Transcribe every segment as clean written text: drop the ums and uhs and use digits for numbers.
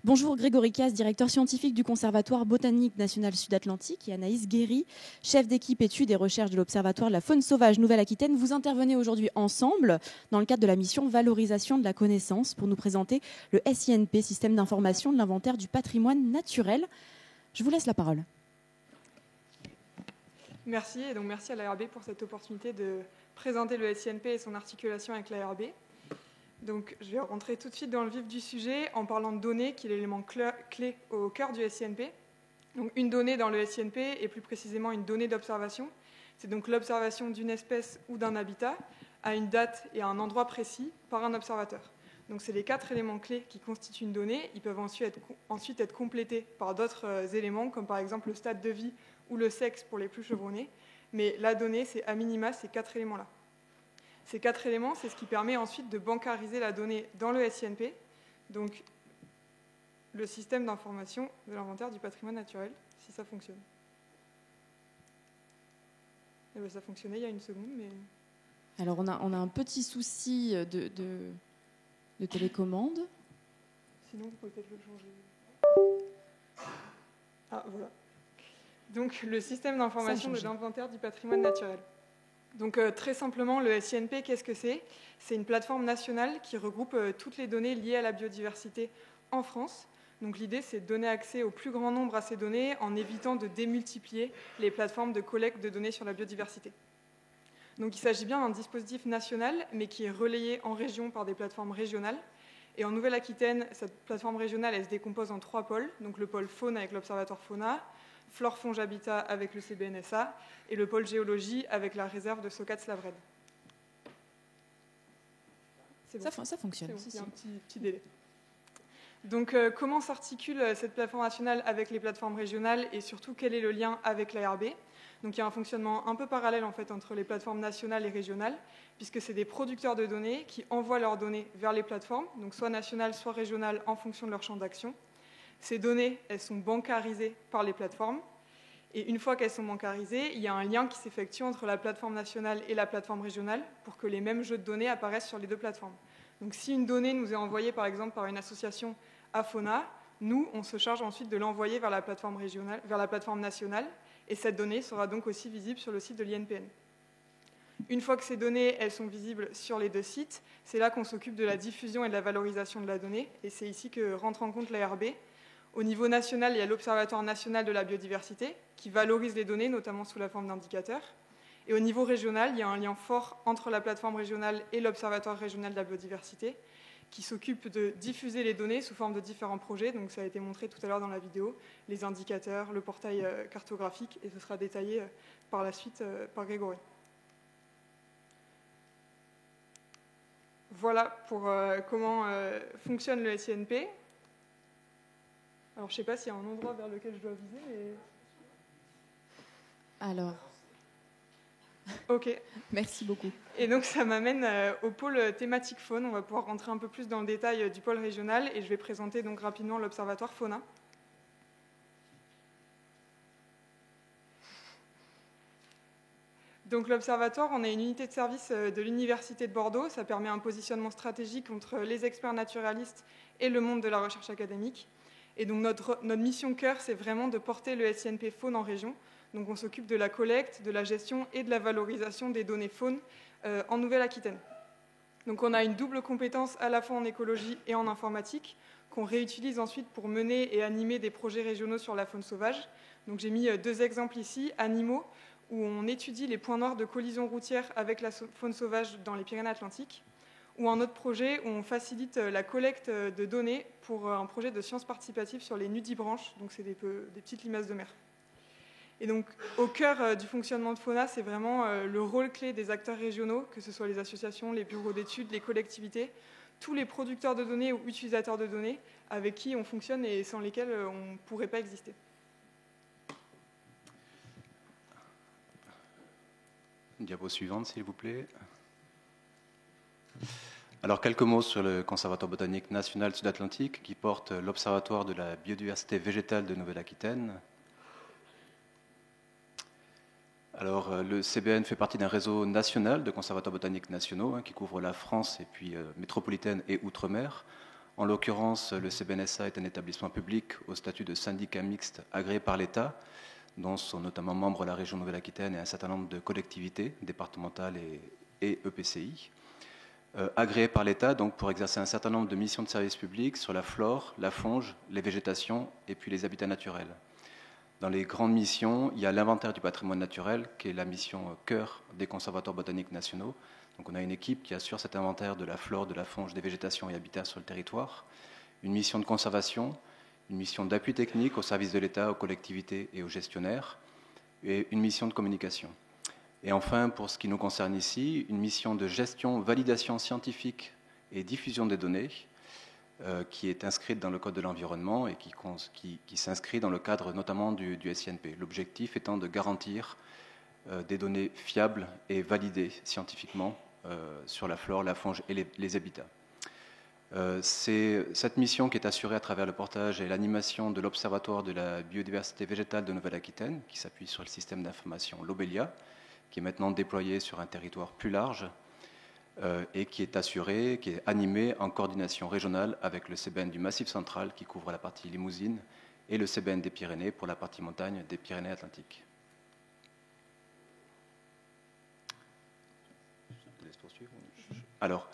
Bonjour Grégory Casse, directeur scientifique du Conservatoire botanique national Sud-Atlantique, et Anaïs Guéry, chef d'équipe études et recherches de l'Observatoire de la faune sauvage Nouvelle-Aquitaine. Vous intervenez aujourd'hui ensemble dans le cadre de la mission Valorisation de la connaissance pour nous présenter le SINP, Système d'information de l'inventaire du patrimoine naturel. Je vous laisse la parole. Merci, et donc merci à l'ARB pour cette opportunité de présenter le SINP et son articulation avec l'ARB. Donc, je vais rentrer tout de suite dans le vif du sujet en parlant de données, qui est l'élément clé au cœur du SINP. Donc, une donnée dans le SINP, et plus précisément une donnée d'observation, c'est donc l'observation d'une espèce ou d'un habitat à une date et à un endroit précis par un observateur. Donc, c'est les 4 éléments clés qui constituent une donnée. Ils peuvent ensuite être complétés par d'autres éléments, comme par exemple le stade de vie ou le sexe pour les plus chevronnés. Mais la donnée, c'est à minima ces 4 éléments-là. Ces 4 éléments, c'est ce qui permet ensuite de bancariser la donnée dans le SINP, donc le système d'information de l'inventaire du patrimoine naturel, si ça fonctionne. Et bien, ça fonctionnait il y a une seconde, mais... Alors, on a un petit souci de télécommande. Sinon, vous pouvez peut-être le changer. Ah, voilà. Donc, le système d'information de l'inventaire du patrimoine naturel. Donc, très simplement, le SINP, qu'est-ce que c'est ? C'est une plateforme nationale qui regroupe toutes les données liées à la biodiversité en France. Donc, l'idée, c'est de donner accès au plus grand nombre à ces données en évitant de démultiplier les plateformes de collecte de données sur la biodiversité. Donc, il s'agit bien d'un dispositif national, mais qui est relayé en région par des plateformes régionales. Et en Nouvelle-Aquitaine, cette plateforme régionale, elle se décompose en 3 pôles. Donc, le pôle faune avec l'Observatoire Fauna, Flore Fonge Habitat avec le CBNSA et le pôle géologie avec la réserve de Socate-Slavred. Bon. Ça fonctionne. Bon, il y a un petit délai. Donc, comment s'articule cette plateforme nationale avec les plateformes régionales et surtout, quel est le lien avec l'ARB ? Donc, il y a un fonctionnement un peu parallèle en fait, entre les plateformes nationales et régionales, puisque c'est des producteurs de données qui envoient leurs données vers les plateformes, donc soit nationales, soit régionales, en fonction de leur champ d'action. Ces données, elles sont bancarisées par les plateformes. Et une fois qu'elles sont bancarisées, il y a un lien qui s'effectue entre la plateforme nationale et la plateforme régionale pour que les mêmes jeux de données apparaissent sur les 2 plateformes. Donc si une donnée nous est envoyée par exemple par une association à Fauna, nous, on se charge ensuite de l'envoyer vers la plateforme régionale, vers la plateforme nationale, et cette donnée sera donc aussi visible sur le site de l'INPN. Une fois que ces données elles sont visibles sur les 2 sites, c'est là qu'on s'occupe de la diffusion et de la valorisation de la donnée, et c'est ici que rentre en compte l'ARB. Au niveau national, il y a l'Observatoire national de la biodiversité qui valorise les données, notamment sous la forme d'indicateurs. Et au niveau régional, il y a un lien fort entre la plateforme régionale et l'Observatoire régional de la biodiversité qui s'occupe de diffuser les données sous forme de différents projets. Donc ça a été montré tout à l'heure dans la vidéo, les indicateurs, le portail cartographique, et ce sera détaillé par la suite par Grégory. Voilà pour comment fonctionne le SINP. Alors, je ne sais pas s'il y a un endroit vers lequel je dois viser, mais... Alors... Ok. Merci beaucoup. Et donc, ça m'amène au pôle thématique faune. On va pouvoir rentrer un peu plus dans le détail du pôle régional, et je vais présenter donc rapidement l'Observatoire Fauna. Donc, l'Observatoire, on a une unité de service de l'Université de Bordeaux. Ça permet un positionnement stratégique entre les experts naturalistes et le monde de la recherche académique. Et donc notre mission cœur, c'est vraiment de porter le SINP faune en région. Donc on s'occupe de la collecte, de la gestion et de la valorisation des données faune en Nouvelle-Aquitaine. Donc on a une double compétence à la fois en écologie et en informatique qu'on réutilise ensuite pour mener et animer des projets régionaux sur la faune sauvage. Donc j'ai mis 2 exemples ici, animaux, où on étudie les points noirs de collision routière avec la faune sauvage dans les Pyrénées-Atlantiques, ou un autre projet où on facilite la collecte de données pour un projet de sciences participatives sur les nudibranches, donc c'est des petites limaces de mer. Et donc au cœur du fonctionnement de Fauna, c'est vraiment le rôle clé des acteurs régionaux, que ce soit les associations, les bureaux d'études, les collectivités, tous les producteurs de données ou utilisateurs de données avec qui on fonctionne et sans lesquels on ne pourrait pas exister. Diapo suivante, s'il vous plaît. Alors, quelques mots sur le Conservatoire botanique national Sud-Atlantique qui porte l'Observatoire de la biodiversité végétale de Nouvelle-Aquitaine. Alors, le CBN fait partie d'un réseau national de conservatoires botaniques nationaux qui couvre la France et puis métropolitaine et outre-mer. En l'occurrence, le CBNSA est un établissement public au statut de syndicat mixte agréé par l'État, dont sont notamment membres la région Nouvelle-Aquitaine et un certain nombre de collectivités départementales et EPCI. Agréé par l'État donc pour exercer un certain nombre de missions de service public sur la flore, la faune, les végétations et puis les habitats naturels. Dans les grandes missions, il y a l'inventaire du patrimoine naturel, qui est la mission cœur des conservatoires botaniques nationaux. Donc on a une équipe qui assure cet inventaire de la flore, de la faune, des végétations et habitats sur le territoire. Une mission de conservation, une mission d'appui technique au service de l'État, aux collectivités et aux gestionnaires, et une mission de communication. Et enfin, pour ce qui nous concerne ici, une mission de gestion, validation scientifique et diffusion des données, qui est inscrite dans le Code de l'environnement et qui s'inscrit dans le cadre notamment du SINP. L'objectif étant de garantir des données fiables et validées scientifiquement sur la flore, la faune et les habitats. C'est cette mission qui est assurée à travers le portage et l'animation de l'Observatoire de la biodiversité végétale de Nouvelle-Aquitaine, qui s'appuie sur le système d'information Lobelia, qui est maintenant déployé sur un territoire plus large et qui est assuré, qui est animé en coordination régionale avec le CBN du Massif central qui couvre la partie Limousine et le CBN des Pyrénées pour la partie montagne des Pyrénées-Atlantiques. Alors,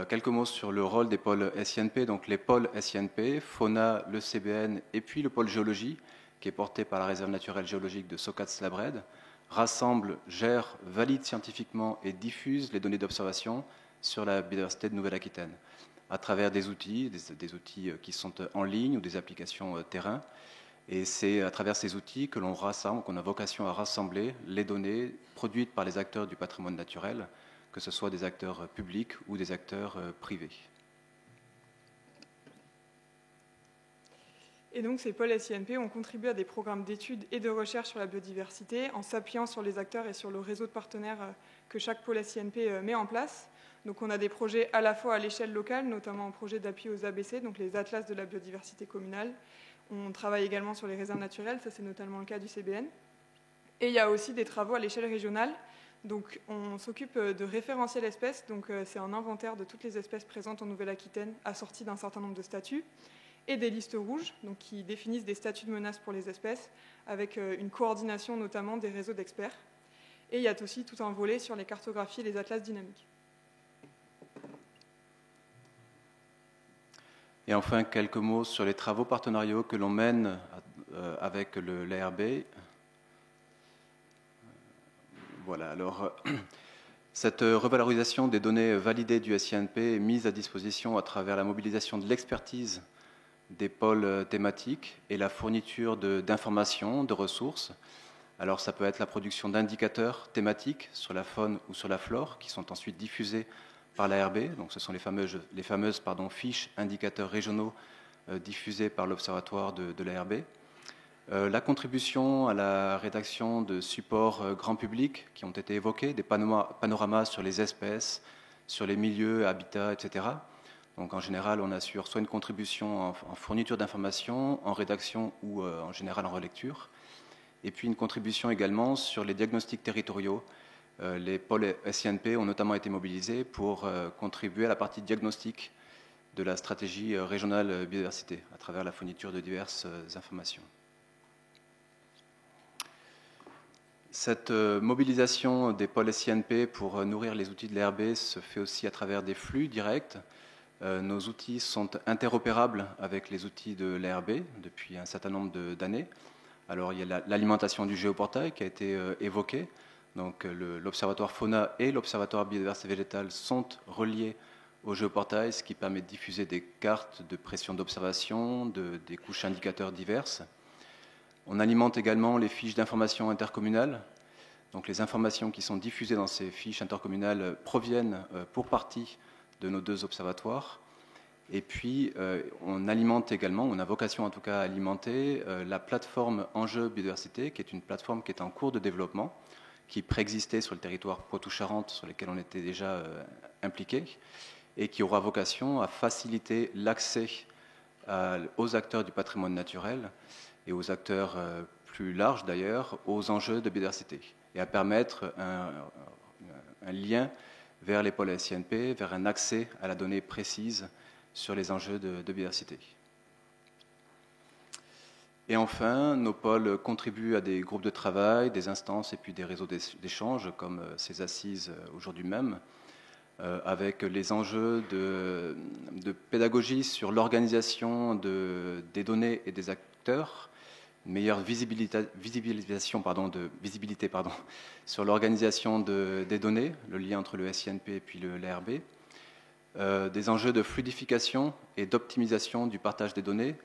quelques mots sur le rôle des pôles SINP. Donc les pôles SINP, Fauna, le CBN et puis le pôle géologie, qui est porté par la réserve naturelle géologique de Socats-Labred, rassemble, gère, valide scientifiquement et diffuse les données d'observation sur la biodiversité de Nouvelle-Aquitaine à travers des outils qui sont en ligne ou des applications terrain. Et c'est à travers ces outils que l'on rassemble, qu'on a vocation à rassembler les données produites par les acteurs du patrimoine naturel, que ce soit des acteurs publics ou des acteurs privés. Et donc ces pôles SINP ont contribué à des programmes d'études et de recherche sur la biodiversité en s'appuyant sur les acteurs et sur le réseau de partenaires que chaque pôle SINP met en place. Donc on a des projets à la fois à l'échelle locale, notamment un projet d'appui aux ABC, donc les atlas de la biodiversité communale. On travaille également sur les réserves naturelles, ça c'est notamment le cas du CBN. Et il y a aussi des travaux à l'échelle régionale. Donc on s'occupe de référentiels espèces, donc c'est un inventaire de toutes les espèces présentes en Nouvelle-Aquitaine assorti d'un certain nombre de statuts, et des listes rouges, donc qui définissent des statuts de menace pour les espèces, avec une coordination notamment des réseaux d'experts. Et il y a aussi tout un volet sur les cartographies et les atlas dynamiques. Et enfin, quelques mots sur les travaux partenariaux que l'on mène avec l'ARB. Voilà, alors cette revalorisation des données validées du SINP est mise à disposition à travers la mobilisation de l'expertise des pôles thématiques et la fourniture d'informations, de ressources. Alors ça peut être la production d'indicateurs thématiques sur la faune ou sur la flore qui sont ensuite diffusés par l'ARB. Donc ce sont les fameuses fiches indicateurs régionaux diffusées par l'Observatoire de l'ARB. La contribution à la rédaction de supports grand public qui ont été évoqués, des panoramas sur les espèces, sur les milieux, habitats, etc. Donc en général, on assure soit une contribution en fourniture d'informations, en rédaction ou en général en relecture. Et puis une contribution également sur les diagnostics territoriaux. Les pôles SINP ont notamment été mobilisés pour contribuer à la partie diagnostic de la stratégie régionale biodiversité à travers la fourniture de diverses informations. Cette mobilisation des pôles SINP pour nourrir les outils de l'ARB se fait aussi à travers des flux directs. Nos outils sont interopérables avec les outils de l'ARB depuis un certain nombre d'années. Alors il y a l'alimentation du géoportail qui a été évoquée. Donc l'Observatoire Fauna et l'Observatoire Biodiversité Végétale sont reliés au géoportail, ce qui permet de diffuser des cartes de pression d'observation, des couches indicateurs diverses. On alimente également les fiches d'information intercommunales. Donc les informations qui sont diffusées dans ces fiches intercommunales proviennent pour partie de nos deux observatoires. Et puis on alimente également, on a vocation en tout cas à alimenter la plateforme Enjeux Biodiversité, qui est une plateforme qui est en cours de développement, qui préexistait sur le territoire Poitou-Charentes, sur lequel on était déjà impliqués, et qui aura vocation à faciliter l'accès aux acteurs du patrimoine naturel et aux acteurs plus larges d'ailleurs, aux enjeux de biodiversité, et à permettre un lien vers les pôles SINP, vers un accès à la donnée précise sur les enjeux de biodiversité. Et enfin, nos pôles contribuent à des groupes de travail, des instances et puis des réseaux d'échange, comme ces assises aujourd'hui même, avec les enjeux de pédagogie sur l'organisation des données et des acteurs, une meilleure visibilité sur l'organisation des données, le lien entre le SINP et puis l'ARB, des enjeux de fluidification et d'optimisation du partage des données.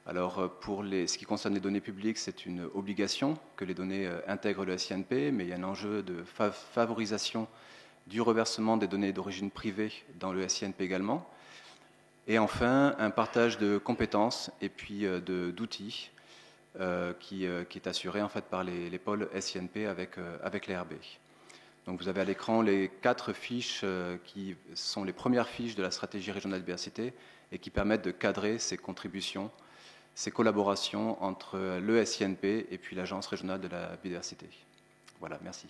Alors, pour ce qui concerne les données publiques, c'est une obligation que les données intègrent le SINP, mais il y a un enjeu de favorisation du reversement des données d'origine privée dans le SINP également. Et enfin, un partage de compétences et puis d'outils qui est assuré en fait par les pôles SINP avec l'ARB. Donc vous avez à l'écran les 4 fiches qui sont les premières fiches de la stratégie régionale de biodiversité et qui permettent de cadrer ces contributions, ces collaborations entre le SINP et puis l'Agence régionale de la biodiversité. Voilà, merci.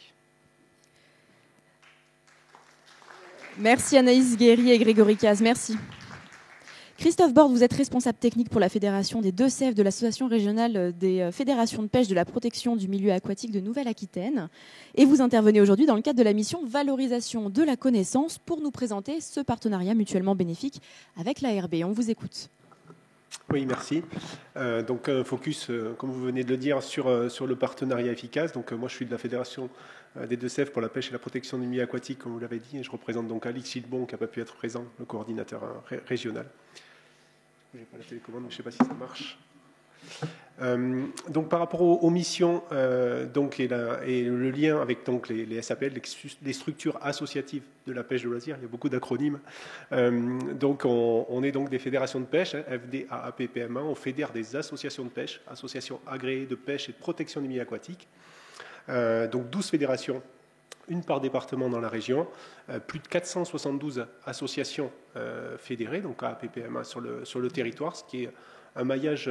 Merci Anaïs Guéry et Grégory Caz, merci. Christophe Borde, vous êtes responsable technique pour la Fédération des Deux-Sèvres de l'Association régionale des fédérations de pêche de la protection du milieu aquatique de Nouvelle-Aquitaine. Et vous intervenez aujourd'hui dans le cadre de la mission Valorisation de la connaissance pour nous présenter ce partenariat mutuellement bénéfique avec l'ARB. On vous écoute. Oui, merci. Donc un focus, comme vous venez de le dire, sur le partenariat efficace. Donc moi, je suis de la Fédération des Deux-Sèvres pour la pêche et la protection du milieu aquatique, comme vous l'avez dit, et je représente donc Alix Gilbon, qui n'a pas pu être présent, le coordinateur régional. Je n'ai pas la télécommande, mais je ne sais pas si ça marche. Donc par rapport aux missions donc, et le lien avec donc, les SAPL, les structures associatives de la pêche de loisirs, il y a beaucoup d'acronymes. Donc on est donc des fédérations de pêche, FDAAP, PMA, on fédère des associations de pêche, associations agréées de pêche et de protection du milieu aquatique. Donc 12 fédérations, une par département dans la région, plus de 472 associations fédérées, donc AAP, PMA sur le territoire, ce qui est un maillage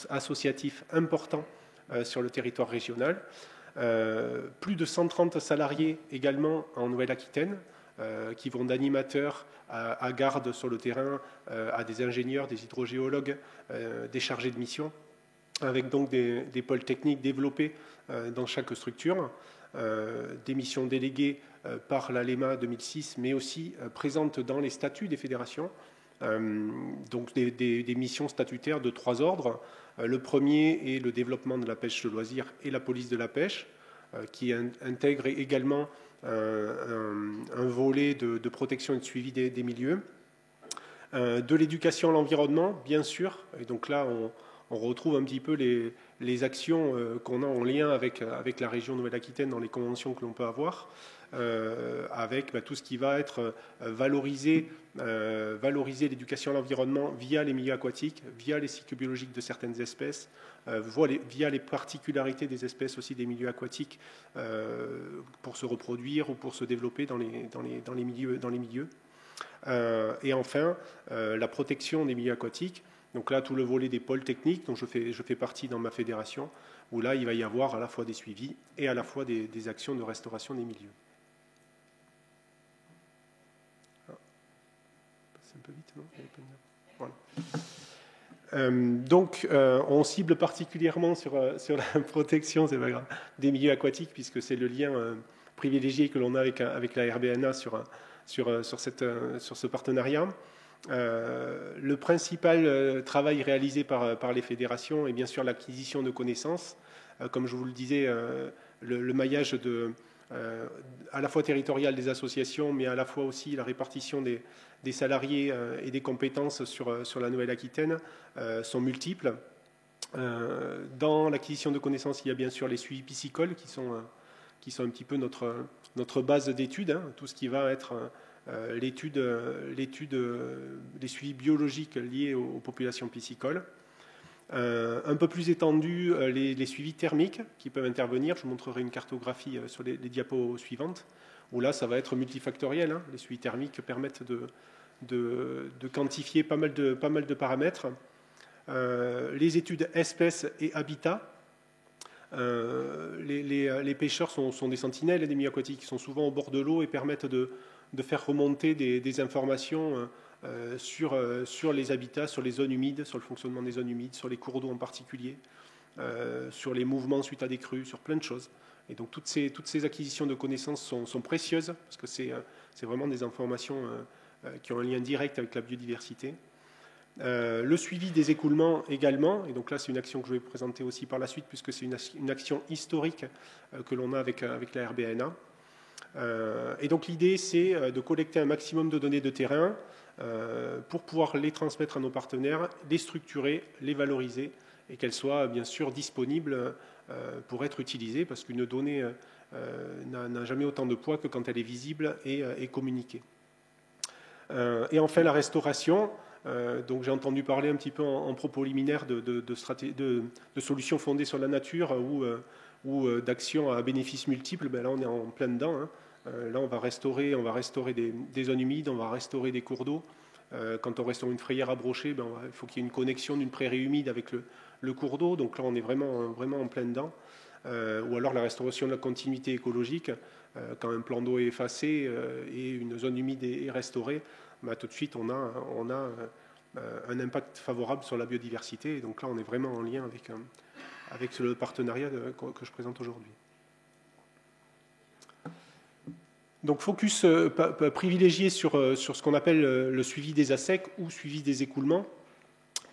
associatif important sur le territoire régional. Plus de 130 salariés également en Nouvelle-Aquitaine, qui vont d'animateurs à garde sur le terrain, à des ingénieurs, des hydrogéologues, des chargés de mission, avec donc des pôles techniques développés dans chaque structure, des missions déléguées par l'ALEMA 2006, mais aussi présentes dans les statuts des fédérations. Donc des missions statutaires de 3 ordres. Le premier est le développement de la pêche de loisirs et la police de la pêche, qui intègre également un volet de protection et de suivi des milieux. De l'éducation à l'environnement, bien sûr. Et donc là, on retrouve un petit peu les actions qu'on a en lien avec la région Nouvelle-Aquitaine dans les conventions que l'on peut avoir. Avec tout ce qui va être valoriser l'éducation à l'environnement via les milieux aquatiques, via les cycles biologiques de certaines espèces, via les particularités des espèces aussi des milieux aquatiques pour se reproduire ou pour se développer dans les milieux. Et enfin, la protection des milieux aquatiques. Donc là, tout le volet des pôles techniques, dont je fais partie dans ma fédération, où là, il va y avoir à la fois des suivis et à la fois des actions de restauration des milieux. Un peu vite, non ? Voilà. Donc, on cible particulièrement sur la protection, c'est pas grave, des milieux aquatiques, puisque c'est le lien privilégié que l'on a avec la RBNA sur ce partenariat. Le principal travail réalisé par les fédérations est bien sûr l'acquisition de connaissances. Comme je vous le disais, le maillage à la fois territorial des associations, mais à la fois aussi la répartition des salariés et des compétences sur la Nouvelle-Aquitaine sont multiples. Dans l'acquisition de connaissances, il y a bien sûr les suivis piscicoles qui sont un petit peu notre base d'études, hein, tout ce qui va être l'étude des suivis biologiques liés aux populations piscicoles. Un peu plus étendu, les suivis thermiques qui peuvent intervenir. Je vous montrerai une cartographie sur les diapos suivantes, où là, ça va être multifactoriel. Hein. Les suivis thermiques permettent de quantifier pas mal de paramètres. Les études espèces et habitats. Les pêcheurs sont des sentinelles et des milieux aquatiques qui sont souvent au bord de l'eau et permettent de faire remonter des informations sur les habitats, sur les zones humides, sur le fonctionnement des zones humides, sur les cours d'eau en particulier, sur les mouvements suite à des crues, sur plein de choses. Et donc toutes ces acquisitions de connaissances sont précieuses, parce que c'est vraiment des informations qui ont un lien direct avec la biodiversité. Le suivi des écoulements également, et donc là c'est une action que je vais présenter aussi par la suite, puisque c'est une action historique que l'on a avec la RBNA. Et donc l'idée c'est de collecter un maximum de données de terrain pour pouvoir les transmettre à nos partenaires, les structurer, les valoriser, et qu'elles soient bien sûr disponibles pour être utilisées, parce qu'une donnée n'a jamais autant de poids que quand elle est visible et communiquée. Et enfin la restauration. Donc j'ai entendu parler un petit peu en propos liminaire de solutions fondées sur la nature ou d'actions à bénéfices multiples. Ben là on est en plein dedans. Hein. Là on va restaurer des zones humides, on va restaurer des cours d'eau. Quand on restaure une frayère à brocher, ben, il faut qu'il y ait une connexion d'une prairie humide avec le cours d'eau. Donc là on est vraiment en plein dedans. Ou alors la restauration de la continuité écologique. Quand un plan d'eau est effacé et une zone humide est restaurée, bah, tout de suite on a un impact favorable sur la biodiversité. Et donc là, on est vraiment en lien avec le partenariat que je présente aujourd'hui. Donc focus privilégié sur ce qu'on appelle le suivi des ASEC ou suivi des écoulements,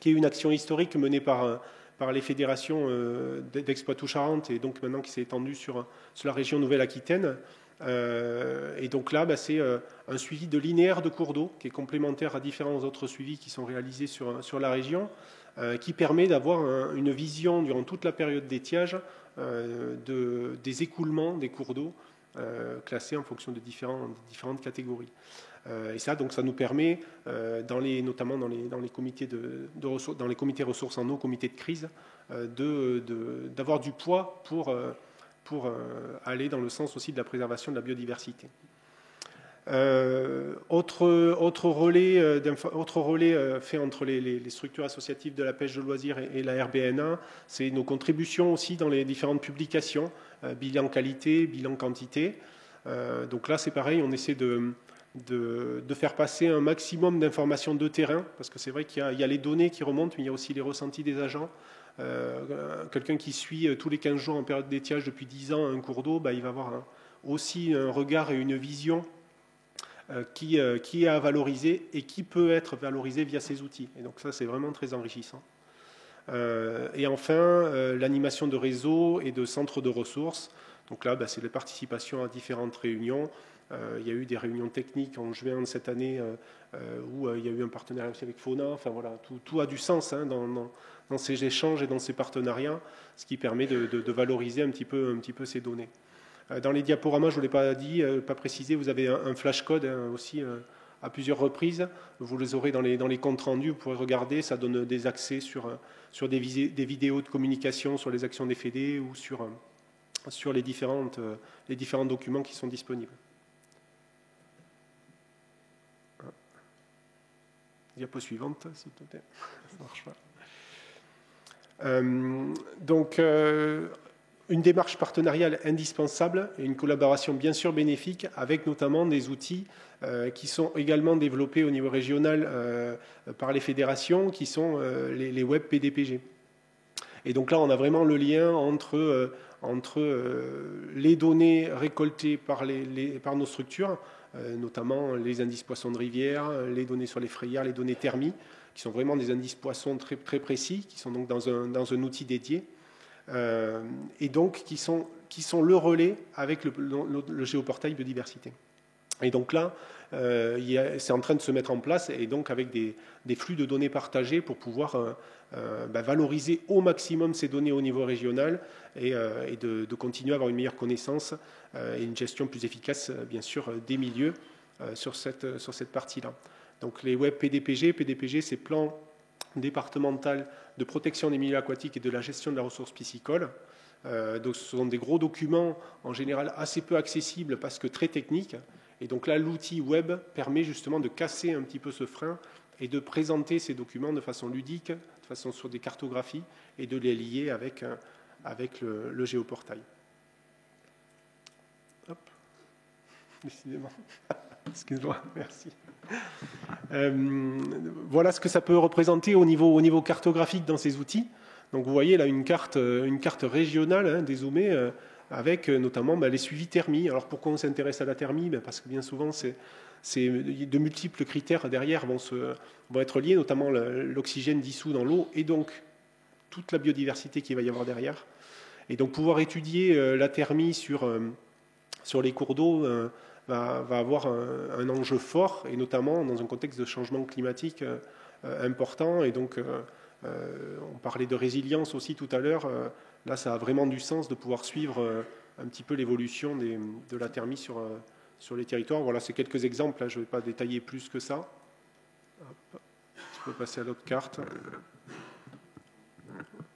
qui est une action historique menée par les fédérations d'Expoitou-Charentes et donc maintenant qui s'est étendue sur la région Nouvelle-Aquitaine. Et donc là, c'est un suivi de linéaire de cours d'eau qui est complémentaire à différents autres suivis qui sont réalisés sur la région, qui permet d'avoir une vision durant toute la période d'étiage des écoulements des cours d'eau classés en fonction de différentes catégories. Et ça nous permet, notamment dans les comités dans les comités ressources en eau, comités de crise, d'avoir du poids pour aller dans le sens aussi de la préservation de la biodiversité. Autre relais fait entre les structures associatives de la pêche de loisirs et la RBNA, c'est nos contributions aussi dans les différentes publications, bilan qualité, bilan quantité. Donc là, c'est pareil, on essaie de faire passer un maximum d'informations de terrain, parce que c'est vrai qu'il y a les données qui remontent, mais il y a aussi les ressentis des agents. Quelqu'un qui suit tous les 15 jours en période d'étiage depuis 10 ans un cours d'eau, il va avoir aussi un regard et une vision qui est à valoriser et qui peut être valorisé via ces outils. Et donc ça, c'est vraiment très enrichissant. Et enfin, l'animation de réseaux et de centres de ressources. Donc là, c'est la participation à différentes réunions. Il y a eu des réunions techniques en juin de cette année où il y a eu un partenariat aussi avec Fauna. Enfin voilà, tout a du sens dans ces échanges et dans ces partenariats, ce qui permet de valoriser un petit peu ces données. Dans les diaporamas, je ne vous l'ai pas précisé, vous avez un flashcode aussi à plusieurs reprises. Vous les aurez dans les comptes rendus, vous pourrez regarder. Ça donne des accès sur des vidéos de communication sur les actions des fédés ou sur les différents documents qui sont disponibles. Diapo suivante, s'il te plaît. Ça ne marche pas. Donc, une démarche partenariale indispensable et une collaboration bien sûr bénéfique avec notamment des outils qui sont également développés au niveau régional par les fédérations, qui sont les web PDPG. Et donc là, on a vraiment le lien entre les données récoltées par nos structures, notamment les indices poissons de rivière, les données sur les frayères, les données thermiques, qui sont vraiment des indices poissons très, très précis, qui sont donc dans un outil dédié, et donc qui sont le relais avec le géoportail biodiversité. Et donc là, c'est en train de se mettre en place, et donc avec des flux de données partagés pour pouvoir valoriser au maximum ces données au niveau régional et de continuer à avoir une meilleure connaissance et une gestion plus efficace, bien sûr, des milieux sur cette partie-là. Donc les web PDPG, c'est plan départemental de protection des milieux aquatiques et de la gestion de la ressource piscicole. Donc ce sont des gros documents, en général assez peu accessibles parce que très techniques. Et donc là, l'outil web permet justement de casser un petit peu ce frein et de présenter ces documents de façon ludique, de façon sur des cartographies, et de les lier avec le géoportail. Hop, décidément. Excuse-moi, merci. Voilà ce que ça peut représenter au niveau cartographique dans ces outils. Donc vous voyez là une carte régionale dézoomée avec notamment les suivis thermie. Alors pourquoi on s'intéresse à la thermie? Parce que bien souvent c'est de multiples critères derrière vont être liés, notamment l'oxygène dissous dans l'eau et donc toute la biodiversité qu'il va y avoir derrière. Et donc pouvoir étudier la thermie sur les cours d'eau va avoir un enjeu fort, et notamment dans un contexte de changement climatique important. Et donc on parlait de résilience aussi tout à l'heure. Là, ça a vraiment du sens de pouvoir suivre un petit peu l'évolution de la thermie sur les territoires. Voilà, c'est quelques exemples. Là, je ne vais pas détailler plus que ça. Hop. Je peux passer à l'autre carte.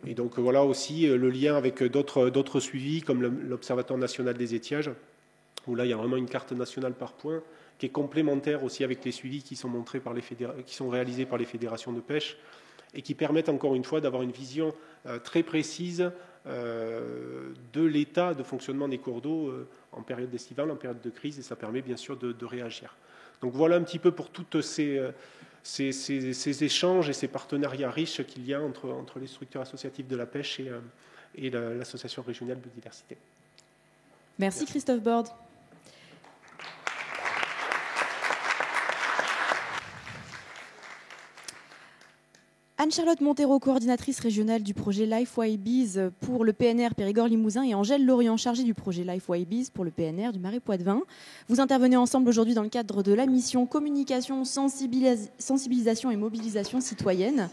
Et donc voilà aussi le lien avec d'autres suivis, comme l'Observatoire national des étiages, où là, il y a vraiment une carte nationale par point, qui est complémentaire aussi avec les suivis qui sont montrés qui sont réalisés par les fédérations de pêche, et qui permettent encore une fois d'avoir une vision très précise de l'état de fonctionnement des cours d'eau en période estivale, en période de crise, et ça permet bien sûr de réagir. Donc voilà un petit peu pour toutes ces échanges et ces partenariats riches qu'il y a entre les structures associatives de la pêche et l'association régionale biodiversité. Merci Christophe Borde. Anne-Charlotte Montero, coordinatrice régionale du projet LifeWayBees pour le PNR Périgord-Limousin, et Angèle Lorient, chargée du projet LifeWayBees pour le PNR du Marais Poitevin. Vous intervenez ensemble aujourd'hui dans le cadre de la mission communication, sensibilisation et mobilisation citoyenne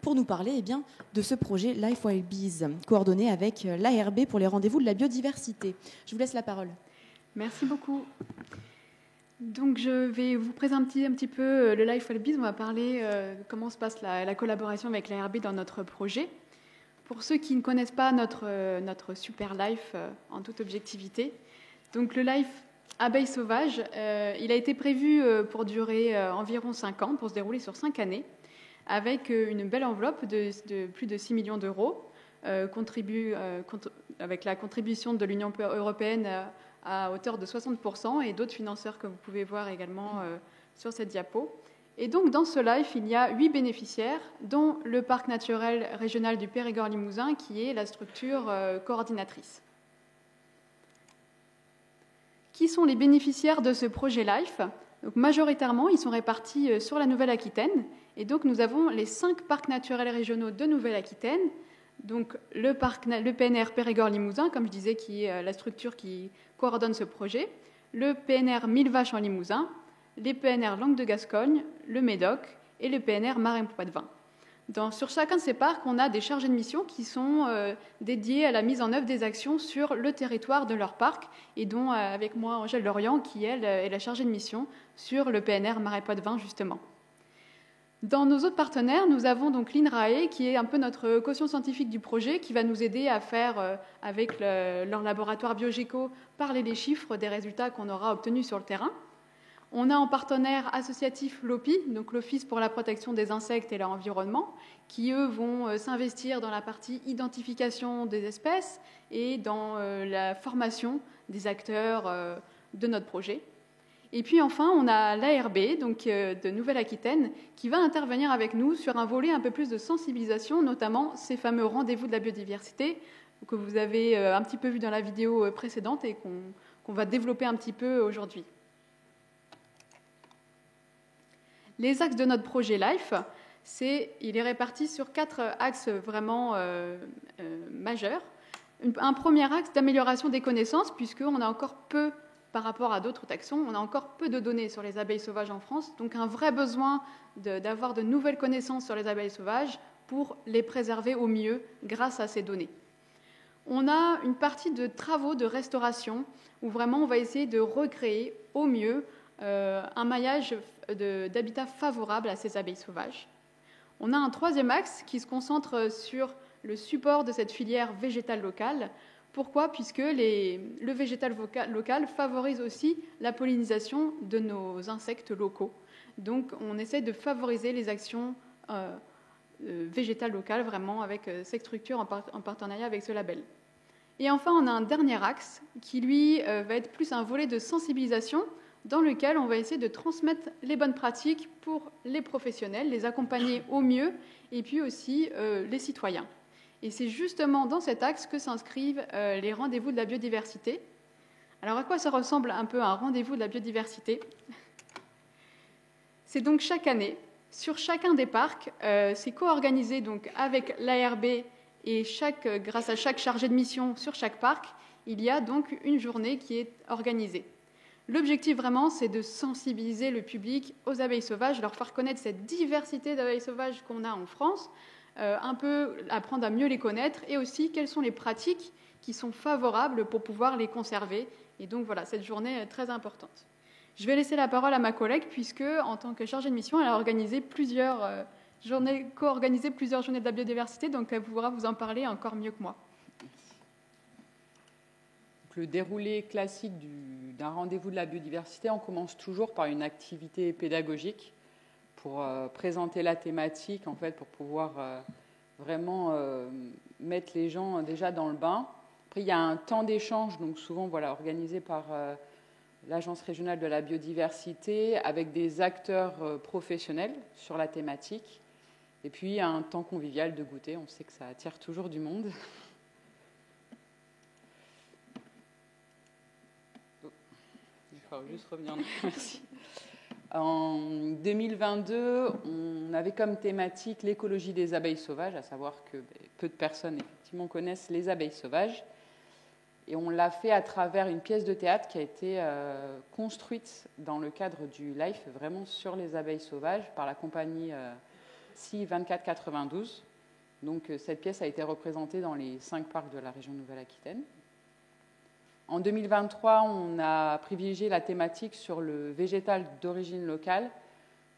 pour nous parler de ce projet LifeWayBees, coordonné avec l'ARB pour les rendez-vous de la biodiversité. Je vous laisse la parole. Merci beaucoup. Donc, je vais vous présenter un petit peu le LifeWayBees. On va parler de comment se passe la collaboration avec l'ARB dans notre projet. Pour ceux qui ne connaissent pas notre super life en toute objectivité, donc le Life Abeilles Sauvages, il a été prévu pour durer environ 5 ans, pour se dérouler sur 5 années, avec une belle enveloppe de plus de 6 millions d'euros, avec la contribution de l'Union européenne à hauteur de 60% et d'autres financeurs que vous pouvez voir également sur cette diapo. Et donc, dans ce LIFE, il y a 8 bénéficiaires, dont le Parc naturel régional du Périgord-Limousin, qui est la structure coordinatrice. Qui sont les bénéficiaires de ce projet LIFE? Donc, majoritairement, ils sont répartis sur la Nouvelle-Aquitaine. Et donc, nous avons les 5 parcs naturels régionaux de Nouvelle-Aquitaine. Donc, le PNR Périgord-Limousin, comme je disais, qui est la structure qui coordonne ce projet, le PNR Mille Vaches en Limousin, les PNR Langue de Gascogne, le Médoc et le PNR Marais-Poitevin. Sur chacun de ces parcs, on a des chargés de mission qui sont dédiés à la mise en œuvre des actions sur le territoire de leur parc, et dont, avec moi, Angèle Lorient, qui, elle, est la chargée de mission sur le PNR Marais-Poitevin, justement. Dans nos autres partenaires, nous avons donc l'INRAE, qui est un peu notre caution scientifique du projet, qui va nous aider à faire, avec leur laboratoire Biogéco, parler les chiffres des résultats qu'on aura obtenus sur le terrain. On a en partenaire associatif l'OPI, donc l'Office pour la protection des insectes et leur environnement, qui, eux, vont s'investir dans la partie identification des espèces et dans la formation des acteurs de notre projet. Et puis enfin, on a l'ARB, donc de Nouvelle-Aquitaine, qui va intervenir avec nous sur un volet un peu plus de sensibilisation, notamment ces fameux rendez-vous de la biodiversité que vous avez un petit peu vu dans la vidéo précédente et qu'on va développer un petit peu aujourd'hui. Les axes de notre projet LIFE, il est réparti sur 4 axes vraiment majeurs. Un premier axe d'amélioration des connaissances, puisqu'on a encore peu, par rapport à d'autres taxons, on a encore peu de données sur les abeilles sauvages en France, donc un vrai besoin d'avoir de nouvelles connaissances sur les abeilles sauvages pour les préserver au mieux grâce à ces données. On a une partie de travaux de restauration où vraiment on va essayer de recréer au mieux un maillage d'habitats favorable à ces abeilles sauvages. On a un troisième axe qui se concentre sur le support de cette filière végétale locale. Pourquoi? Puisque le végétal local favorise aussi la pollinisation de nos insectes locaux. Donc, on essaie de favoriser les actions végétales locales, vraiment avec cette structure en partenariat avec ce label. Et enfin, on a un dernier axe qui, lui, va être plus un volet de sensibilisation, dans lequel on va essayer de transmettre les bonnes pratiques pour les professionnels, les accompagner au mieux, et puis aussi les citoyens. Et c'est justement dans cet axe que s'inscrivent les rendez-vous de la biodiversité. Alors à quoi ça ressemble un peu un rendez-vous de la biodiversité? C'est donc chaque année, sur chacun des parcs, c'est co-organisé donc avec l'ARB et grâce à chaque chargé de mission sur chaque parc, il y a donc une journée qui est organisée. L'objectif vraiment, c'est de sensibiliser le public aux abeilles sauvages, leur faire connaître cette diversité d'abeilles sauvages qu'on a en France, un peu apprendre à mieux les connaître et aussi quelles sont les pratiques qui sont favorables pour pouvoir les conserver. Et donc voilà, cette journée est très importante. Je vais laisser la parole à ma collègue puisque, en tant que chargée de mission, elle a organisé co-organisé plusieurs journées de la biodiversité, donc elle pourra vous en parler encore mieux que moi. Le déroulé classique d'un rendez-vous de la biodiversité, on commence toujours par une activité pédagogique pour présenter la thématique, en fait, pour pouvoir vraiment mettre les gens déjà dans le bain. Après, il y a un temps d'échange, donc souvent organisé par l'Agence régionale de la biodiversité, avec des acteurs professionnels sur la thématique. Et puis, un temps convivial de goûter. On sait que ça attire toujours du monde. Il faut juste revenir. Merci. En 2022, on avait comme thématique l'écologie des abeilles sauvages, à savoir que peu de personnes effectivement connaissent les abeilles sauvages. Et on l'a fait à travers une pièce de théâtre qui a été construite dans le cadre du LIFE, vraiment sur les abeilles sauvages, par la compagnie CI 2492. Donc cette pièce a été représentée dans les 5 parcs de la région Nouvelle-Aquitaine. En 2023, on a privilégié la thématique sur le végétal d'origine locale,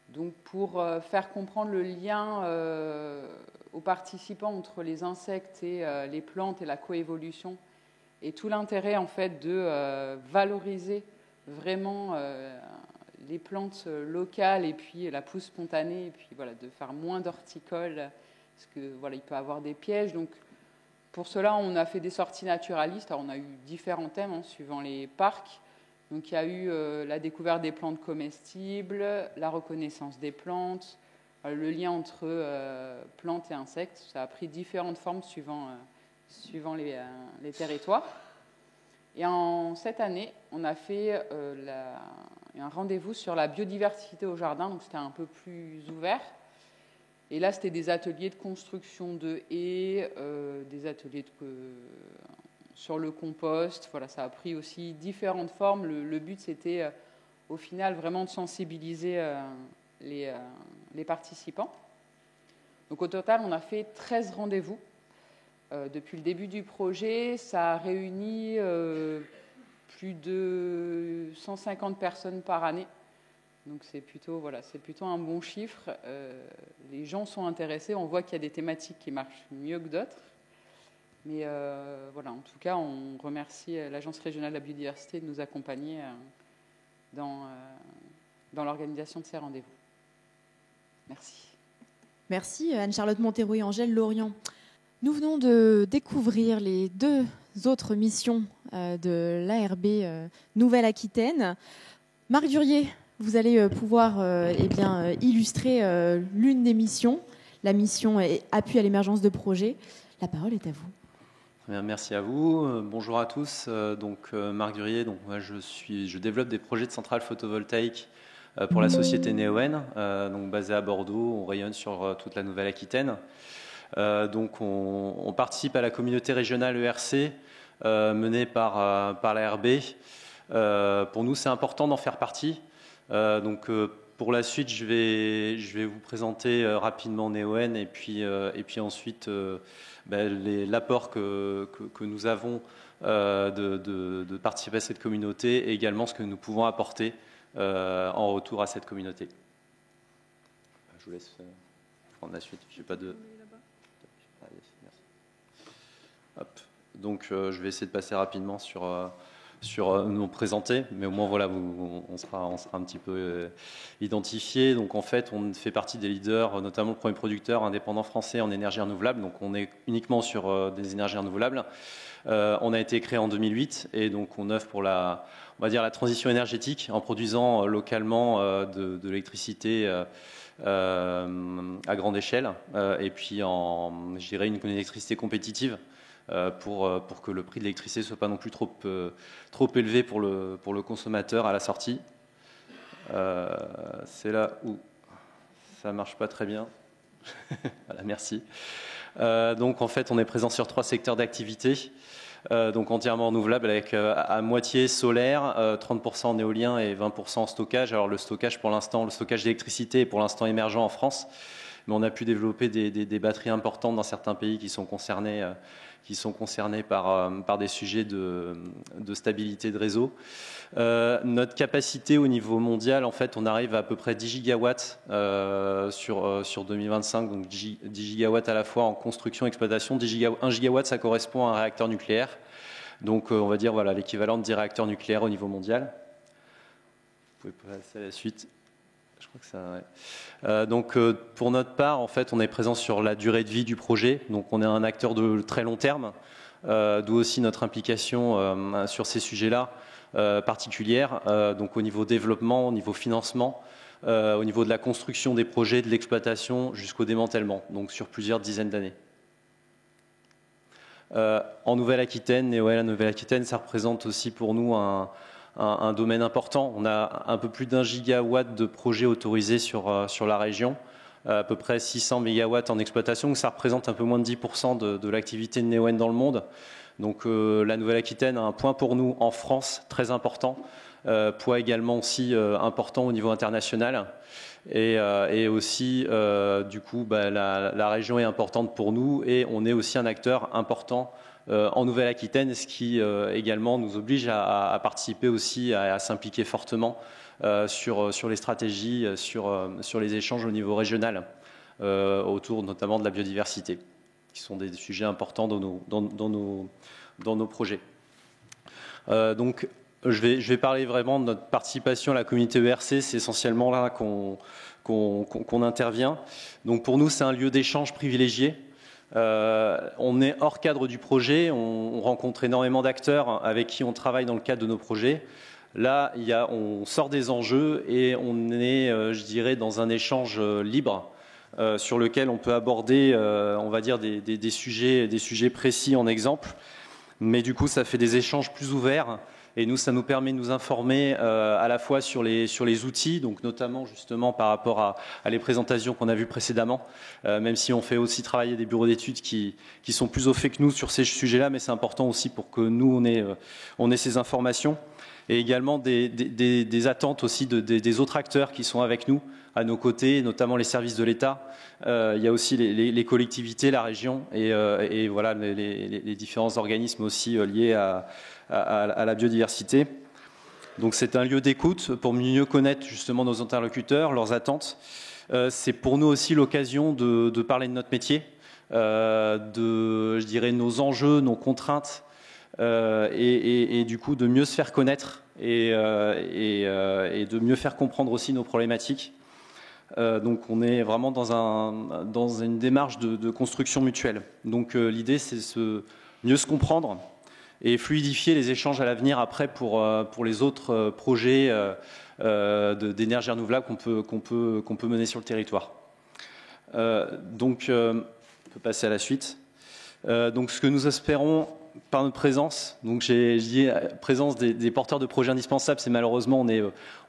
donc pour faire comprendre le lien aux participants entre les insectes et les plantes et la coévolution, et tout l'intérêt en fait de valoriser vraiment les plantes locales et puis la pousse spontanée, et puis de faire moins d'horticoles, parce que il peut y avoir des pièges. Donc pour cela, on a fait des sorties naturalistes. Alors, on a eu différents thèmes suivant les parcs. Donc, il y a eu la découverte des plantes comestibles, la reconnaissance des plantes, le lien entre plantes et insectes. Ça a pris différentes formes suivant les territoires. Et cette année, on a fait un rendez-vous sur la biodiversité au jardin. Donc, c'était un peu plus ouvert. Et là, c'était des ateliers de construction de haies, des ateliers sur le compost. Ça a pris aussi différentes formes. Le but, c'était au final vraiment de sensibiliser les participants. Donc au total, on a fait 13 rendez-vous depuis le début du projet. Ça a réuni plus de 150 personnes par année. Donc c'est plutôt un bon chiffre. Les gens sont intéressés. On voit qu'il y a des thématiques qui marchent mieux que d'autres. Mais en tout cas, on remercie l'Agence régionale de la biodiversité de nous accompagner dans l'organisation de ces rendez-vous. Merci. Merci Anne-Charlotte Montero et Angèle Lorient. Nous venons de découvrir les 2 autres missions de l'ARB Nouvelle-Aquitaine. Marc Durier, vous allez pouvoir illustrer l'une des missions, la mission appui à l'émergence de projets. La parole est à vous. Bien, merci à vous. Bonjour à tous. Marc Durier. Moi, je développe des projets de centrales photovoltaïques pour la société Neoen, basée à Bordeaux. On rayonne sur toute la Nouvelle-Aquitaine. On participe à la communauté régionale ERC menée par l'ARB. Pour nous, c'est important d'en faire partie. Pour la suite, je vais vous présenter rapidement Neoen et puis ensuite l'apport que nous avons de participer à cette communauté et également ce que nous pouvons apporter en retour à cette communauté. Je vous laisse prendre la suite. J'ai pas de. Hop. Je vais essayer de passer rapidement sur nous présenter, mais au moins voilà, on sera un petit peu identifié. Donc en fait, on fait partie des leaders, notamment le premier producteur indépendant français en énergie renouvelable. Donc on est uniquement sur des énergies renouvelables. On a été créé en 2008 et donc on œuvre pour on va dire la transition énergétique en produisant localement de l'électricité à grande échelle et puis je dirais une électricité compétitive. Pour que le prix de l'électricité ne soit pas non plus trop élevé pour le consommateur à la sortie. C'est là où ça ne marche pas très bien. Voilà, merci. Donc en fait, on est présent sur 3 secteurs d'activité, donc entièrement renouvelables avec à moitié solaire, 30% en éolien et 20% en stockage. Alors le stockage pour l'instant, le stockage d'électricité est pour l'instant émergent en France, mais on a pu développer des batteries importantes dans certains pays qui sont concernés par des sujets de stabilité de réseau. Notre capacité au niveau mondial, en fait, on arrive à peu près 10 gigawatts sur 2025, donc 10 gigawatts à la fois en construction et exploitation. 1 gigawatt, ça correspond à un réacteur nucléaire. Donc, on va dire voilà, l'équivalent de 10 réacteurs nucléaires au niveau mondial. Vous pouvez passer à la suite. Je crois que ça, ouais. Donc, pour notre part, en fait, on est présent sur la durée de vie du projet. Donc, on est un acteur de très long terme, d'où aussi notre implication sur ces sujets-là particulière. Donc, au niveau développement, au niveau financement, au niveau de la construction des projets, de l'exploitation jusqu'au démantèlement. Donc, sur plusieurs dizaines d'années. En Nouvelle-Aquitaine, la Nouvelle-Aquitaine, ça représente aussi pour nous un domaine important. On a un peu plus d'1 gigawatt de projets autorisés sur la région, à peu près 600 mégawatts en exploitation, donc ça représente un peu moins de 10% de l'activité de Neoen dans le monde. Donc la Nouvelle-Aquitaine a un point pour nous en France très important, poids également aussi important au niveau international. Et aussi, du coup, la région est importante pour nous et on est aussi un acteur important en Nouvelle-Aquitaine, ce qui également nous oblige à participer aussi, à s'impliquer fortement sur les stratégies, sur les échanges au niveau régional, autour notamment de la biodiversité, qui sont des sujets importants dans nos projets. Donc, je vais parler vraiment de notre participation à la communauté ERC, c'est essentiellement là qu'on intervient. Donc pour nous, c'est un lieu d'échange privilégié. On est hors cadre du projet, on rencontre énormément d'acteurs avec qui on travaille dans le cadre de nos projets. Là, on sort des enjeux et on est, je dirais, dans un échange libre sur lequel on peut aborder, on va dire, des sujets précis en exemple. Mais du coup, ça fait des échanges plus ouverts. Et nous, ça nous permet de nous informer à la fois sur les outils, donc notamment justement par rapport à les présentations qu'on a vues précédemment, même si on fait aussi travailler des bureaux d'études qui sont plus au fait que nous sur ces sujets-là, mais c'est important aussi pour que nous, on ait ces informations. Et également des attentes aussi des autres acteurs qui sont avec nous, à nos côtés, notamment les services de l'État. Il y a aussi les collectivités, la région et voilà, les différents organismes aussi liés à la biodiversité. Donc c'est un lieu d'écoute pour mieux connaître justement nos interlocuteurs, leurs attentes. C'est pour nous aussi l'occasion de parler de notre métier, je dirais, nos enjeux, nos contraintes, et du coup de mieux se faire connaître et de mieux faire comprendre aussi nos problématiques. Donc on est vraiment dans une démarche de construction mutuelle. Donc l'idée c'est mieux se comprendre et fluidifier les échanges à l'avenir après pour les autres projets d'énergie renouvelable qu'on peut mener sur le territoire. Donc on peut passer à la suite. Donc ce que nous espérons par notre présence, donc j'ai dit présence des porteurs de projets indispensables, c'est malheureusement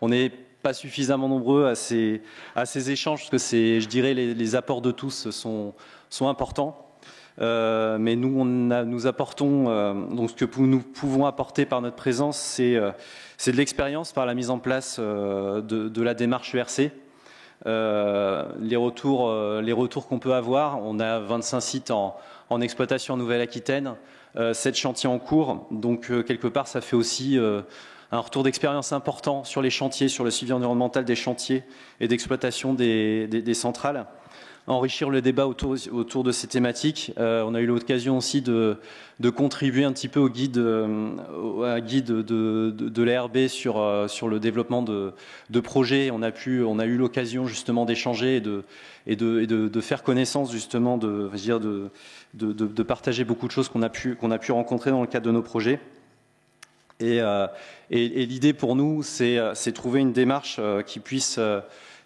on n'est pas suffisamment nombreux à ces échanges, parce que je dirais les apports de tous sont importants. Mais nous apportons, donc ce que nous pouvons apporter par notre présence, c'est de l'expérience par la mise en place de la démarche ERC. Les retours qu'on peut avoir, on a 25 sites en exploitation en Nouvelle-Aquitaine, 7 chantiers en cours, donc quelque part ça fait aussi un retour d'expérience important sur les chantiers, sur le suivi environnemental des chantiers et d'exploitation des centrales. enrichir le débat autour de ces thématiques. On a eu l'occasion aussi de contribuer un petit peu au guide de l'ARB sur le développement de projets. On a eu l'occasion justement d'échanger et de faire connaissance justement de partager beaucoup de choses qu'on a pu rencontrer dans le cadre de nos projets. Et l'idée pour nous, c'est trouver une démarche qui puisse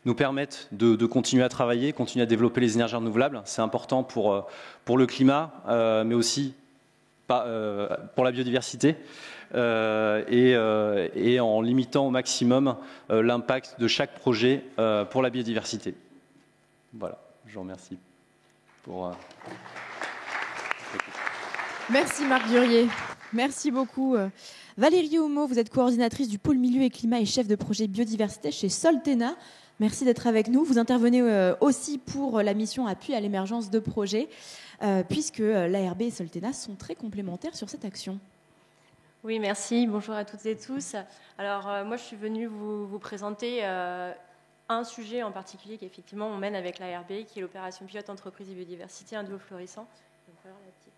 nous permettre de continuer à travailler, continuer à développer les énergies renouvelables. C'est important pour le climat, mais aussi pour la biodiversité, et en limitant au maximum l'impact de chaque projet pour la biodiversité. Voilà, je vous remercie pour... Merci Marc Durier, merci beaucoup. Valérie Homo, vous êtes coordinatrice du pôle milieu et climat et chef de projet biodiversité chez Soltena. Merci d'être avec nous. Vous intervenez aussi pour la mission appui à l'émergence de projets, puisque l'ARB et Soltena sont très complémentaires sur cette action. Oui, merci. Bonjour à toutes et tous. Alors, moi, je suis venue vous présenter un sujet en particulier qu'effectivement on mène avec l'ARB, qui est l'opération pilote entreprise et biodiversité, un duo florissant. Donc, alors, la petite...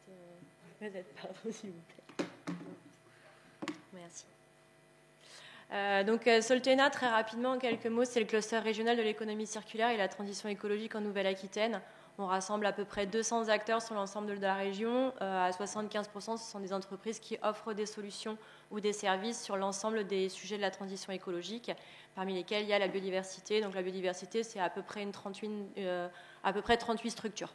Pardon, s'il vous plaît. Merci. Donc Soltena, très rapidement, en quelques mots, c'est le cluster régional de l'économie circulaire et la transition écologique en Nouvelle-Aquitaine. On rassemble à peu près 200 acteurs sur l'ensemble de la région. À 75%, ce sont des entreprises qui offrent des solutions ou des services sur l'ensemble des sujets de la transition écologique, parmi lesquels il y a la biodiversité. Donc la biodiversité, c'est à peu près 38 structures.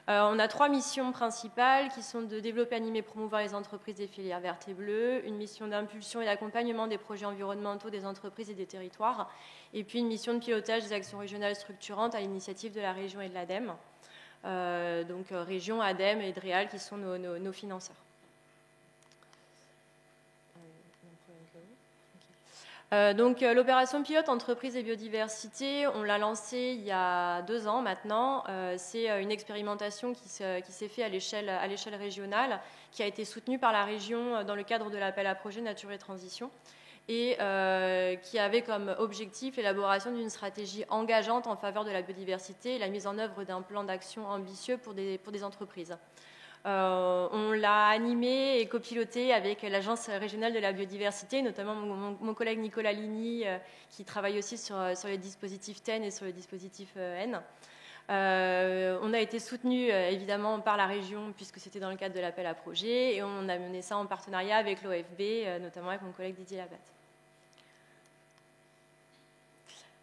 On a 3 missions principales qui sont de développer, animer, promouvoir les entreprises des filières vertes et bleues, une mission d'impulsion et d'accompagnement des projets environnementaux des entreprises et des territoires, et puis une mission de pilotage des actions régionales structurantes à l'initiative de la région et de l'ADEME. Donc région, ADEME et DREAL qui sont nos financeurs. Donc l'opération pilote entreprise et biodiversité, on l'a lancée il y a 2 ans maintenant. C'est une expérimentation qui s'est faite à l'échelle régionale, qui a été soutenue par la région dans le cadre de l'appel à projet Nature et Transition, et qui avait comme objectif l'élaboration d'une stratégie engageante en faveur de la biodiversité et la mise en œuvre d'un plan d'action ambitieux pour des entreprises. On l'a animé et copiloté avec l'Agence régionale de la biodiversité, notamment mon collègue Nicolas Ligny, qui travaille aussi sur les dispositifs TEN et sur le dispositif N. On a été soutenu évidemment par la région, puisque c'était dans le cadre de l'appel à projet, et on a mené ça en partenariat avec l'OFB, notamment avec mon collègue Didier Labatte.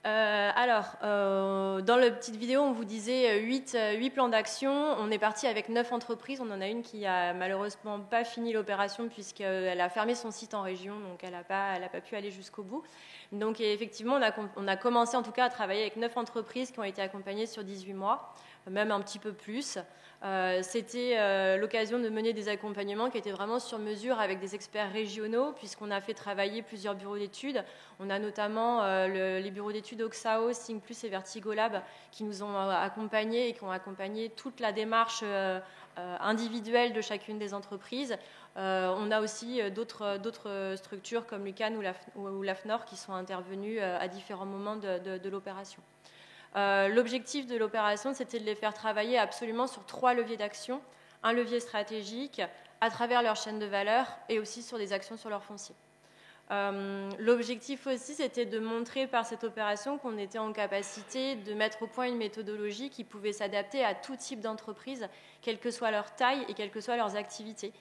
Dans la petite vidéo, on vous disait 8 plans d'action. On est parti avec 9 entreprises. On en a une qui a malheureusement pas fini l'opération puisqu'elle a fermé son site en région, donc elle n'a pas pu aller jusqu'au bout. Donc effectivement, on a commencé en tout cas à travailler avec 9 entreprises qui ont été accompagnées sur 18 mois, même un petit peu plus. C'était l'occasion de mener des accompagnements qui étaient vraiment sur mesure avec des experts régionaux, puisqu'on a fait travailler plusieurs bureaux d'études. On a notamment les bureaux d'études Oxao, Syncplus et Vertigolab qui nous ont accompagnés et qui ont accompagné toute la démarche individuelle de chacune des entreprises. On a aussi d'autres structures comme l'UCAN ou l'AFNOR qui sont intervenues à différents moments de l'opération. L'objectif de l'opération, c'était de les faire travailler absolument sur 3 leviers d'action. Un levier stratégique à travers leur chaîne de valeur et aussi sur des actions sur leur foncier. L'objectif aussi, c'était de montrer par cette opération qu'on était en capacité de mettre au point une méthodologie qui pouvait s'adapter à tout type d'entreprise, quelle que soit leur taille et quelles que soient leurs activités.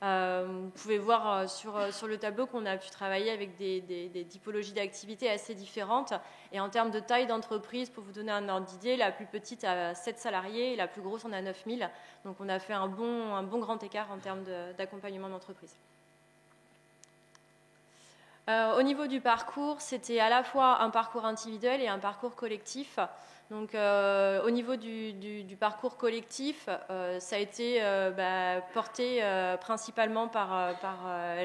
Vous pouvez voir sur le tableau qu'on a pu travailler avec des typologies d'activités assez différentes. Et en termes de taille d'entreprise, pour vous donner un ordre d'idée, la plus petite a 7 salariés et la plus grosse en a 9000. Donc on a fait un bon grand écart en termes d'accompagnement d'entreprise. Au niveau du parcours, c'était à la fois un parcours individuel et un parcours collectif. Donc, au niveau du parcours collectif, ça a été porté principalement par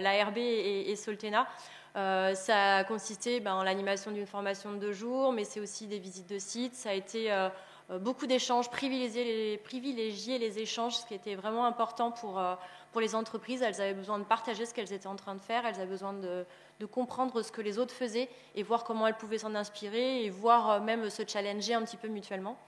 l'ARB et Soltena. Ça a consisté en l'animation d'une formation de 2 jours, mais c'est aussi des visites de sites. Ça a été beaucoup d'échanges, privilégier les échanges, ce qui était vraiment important pour les entreprises. Elles avaient besoin de partager ce qu'elles étaient en train de faire. Elles avaient besoin de comprendre ce que les autres faisaient et voir comment elles pouvaient s'en inspirer et voir même se challenger un petit peu mutuellement.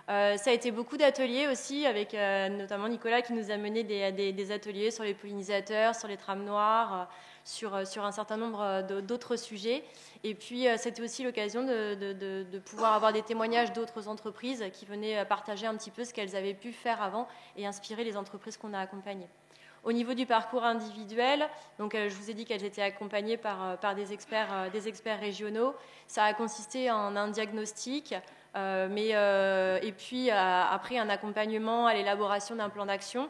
Ça a été beaucoup d'ateliers aussi, avec notamment Nicolas qui nous a mené des ateliers sur les pollinisateurs, sur les trames noires, sur un certain nombre d'autres sujets. Et puis, c'était aussi l'occasion de pouvoir avoir des témoignages d'autres entreprises qui venaient partager un petit peu ce qu'elles avaient pu faire avant et inspirer les entreprises qu'on a accompagnées. Au niveau du parcours individuel, donc, je vous ai dit qu'elles étaient accompagnées par des experts régionaux. Ça a consisté en un diagnostic, et puis après un accompagnement à l'élaboration d'un plan d'action.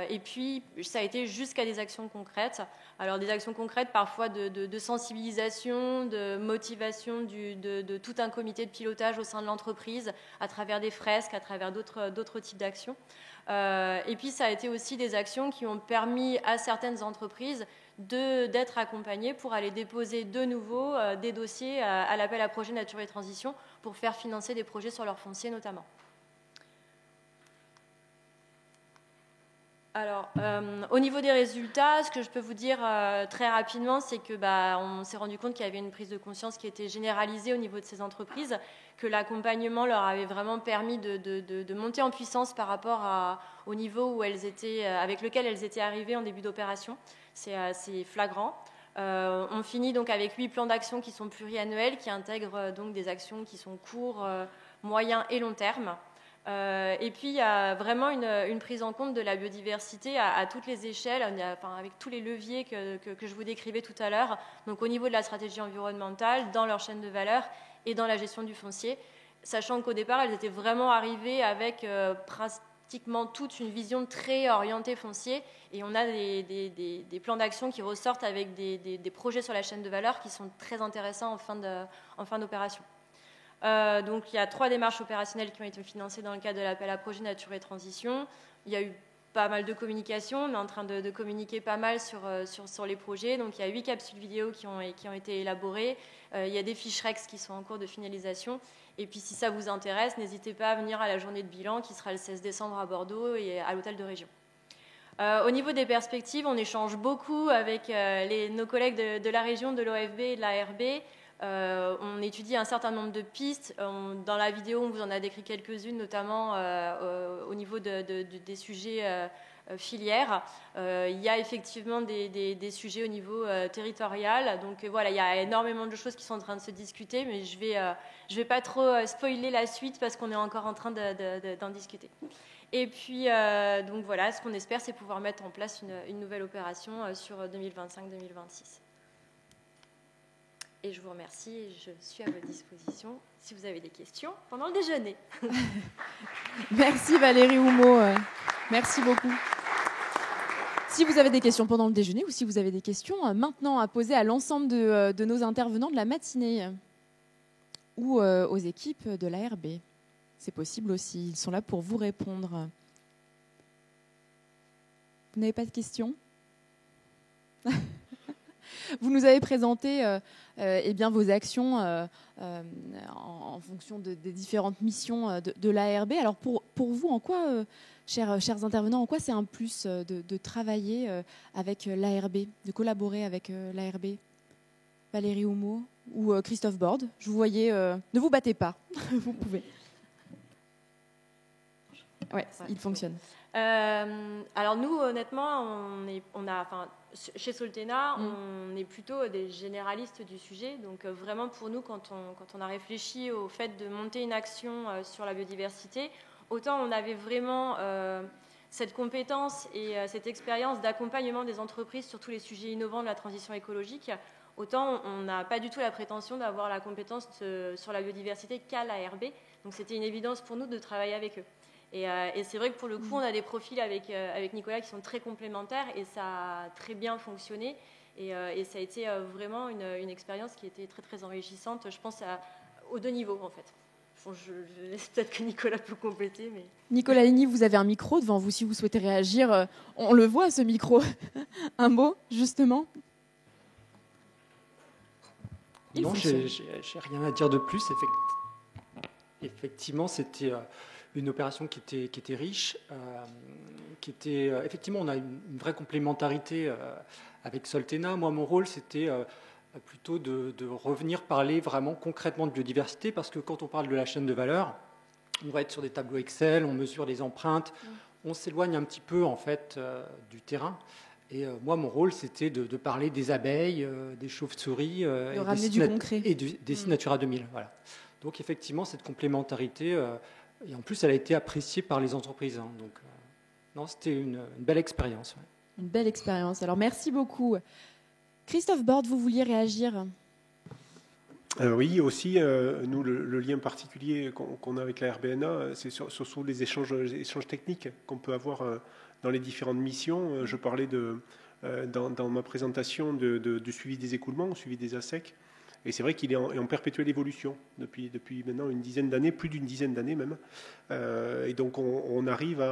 Et puis, ça a été jusqu'à des actions concrètes. Alors, des actions concrètes, parfois de sensibilisation, de motivation de tout un comité de pilotage au sein de l'entreprise, à travers des fresques, à travers d'autres types d'actions. Et puis, ça a été aussi des actions qui ont permis à certaines entreprises d'être accompagnées pour aller déposer de nouveau des dossiers à l'appel à projet Nature et Transition pour faire financer des projets sur leur foncier notamment. Alors, au niveau des résultats, ce que je peux vous dire très rapidement, c'est que on s'est rendu compte qu'il y avait une prise de conscience qui était généralisée au niveau de ces entreprises, que l'accompagnement leur avait vraiment permis de monter en puissance par rapport au niveau où elles étaient, avec lequel elles étaient arrivées en début d'opération. C'est assez flagrant. On finit donc avec 8 plans d'action qui sont pluriannuels, qui intègrent donc des actions qui sont court, moyen et long terme. Et puis, il y a vraiment une prise en compte de la biodiversité à toutes les échelles, avec tous les leviers que je vous décrivais tout à l'heure, donc au niveau de la stratégie environnementale, dans leur chaîne de valeur et dans la gestion du foncier, sachant qu'au départ, elles étaient vraiment arrivées avec pratiquement toute une vision très orientée foncier, et on a des plans d'action qui ressortent avec des projets sur la chaîne de valeur qui sont très intéressants en fin d'opération. Donc il y a 3 démarches opérationnelles qui ont été financées dans le cadre de l'appel à projet Nature et Transition. Il y a eu pas mal de communication, on est en train de communiquer pas mal sur les projets. Donc il y a 8 capsules vidéo qui ont été élaborées, il y a des fiches REX qui sont en cours de finalisation. Et puis si ça vous intéresse, n'hésitez pas à venir à la journée de bilan qui sera le 16 décembre à Bordeaux et à l'hôtel de région. Au niveau des perspectives, on échange beaucoup avec nos collègues de la région, de l'OFB et de l'ARB. On étudie un certain nombre de pistes. Dans la vidéo, on vous en a décrit quelques-unes, notamment au niveau des sujets filières. Il y a effectivement des sujets au niveau territorial. Donc voilà, il y a énormément de choses qui sont en train de se discuter, mais je vais pas trop spoiler la suite parce qu'on est encore en train d'en discuter. Et puis, donc voilà, ce qu'on espère, c'est pouvoir mettre en place une nouvelle opération sur 2025-2026. Et je vous remercie et je suis à votre disposition si vous avez des questions pendant le déjeuner. Merci Valérie Houmeau. Merci beaucoup. Si vous avez des questions pendant le déjeuner ou si vous avez des questions maintenant à poser à l'ensemble de nos intervenants de la matinée ou aux équipes de l'ARB, c'est possible aussi. Ils sont là pour vous répondre. Vous n'avez pas de questions ? Vous nous avez présenté vos actions en fonction des différentes missions de l'ARB. Alors pour vous, en quoi, chers intervenants, en quoi c'est un plus de travailler avec l'ARB, de collaborer avec l'ARB ? Valérie Houmeau ou Christophe Borde, je vous voyais, ne vous battez pas, vous pouvez. Ouais, il fonctionne. Alors nous, honnêtement, chez Soltena, on est plutôt des généralistes du sujet. Donc vraiment pour nous, quand on a réfléchi au fait de monter une action sur la biodiversité, autant on avait vraiment cette compétence et cette expérience d'accompagnement des entreprises sur tous les sujets innovants de la transition écologique, autant on n'a pas du tout la prétention d'avoir la compétence sur la biodiversité qu'à l'ARB. Donc c'était une évidence pour nous de travailler avec eux. Et c'est vrai que pour le coup, on a des profils avec Nicolas qui sont très complémentaires et ça a très bien fonctionné. Et ça a été vraiment une expérience qui était très, très enrichissante, je pense, aux 2 niveaux, en fait. Bon, je laisse peut-être que Nicolas peut compléter. Mais... Nicolas Ligny, vous avez un micro devant vous si vous souhaitez réagir. On le voit, ce micro. Un mot, justement. Non, j'ai rien à dire de plus. Effectivement, c'était... une opération qui était riche, effectivement, on a une vraie complémentarité avec Soltena. Moi, mon rôle, c'était plutôt de revenir parler vraiment concrètement de biodiversité, parce que quand on parle de la chaîne de valeur, on va être sur des tableaux Excel, on mesure les empreintes, on s'éloigne un petit peu en fait du terrain. Et moi, mon rôle, c'était de parler des abeilles, des chauves-souris, de ramener du concret et des sites Natura 2000. Voilà. Donc effectivement, cette complémentarité, et en plus, elle a été appréciée par les entreprises. Hein. Donc non, c'était une belle expérience. Ouais. Une belle expérience. Alors merci beaucoup. Christophe Borde, vous vouliez réagir ? Oui, aussi, nous, le lien particulier qu'on a avec la RBNA, c'est surtout les échanges techniques qu'on peut avoir dans les différentes missions. Je parlais dans ma présentation du suivi des écoulements, du suivi des ASEC. Et c'est vrai qu'il est en perpétuelle évolution depuis maintenant une dizaine d'années, plus d'une dizaine d'années même. Et donc on arrive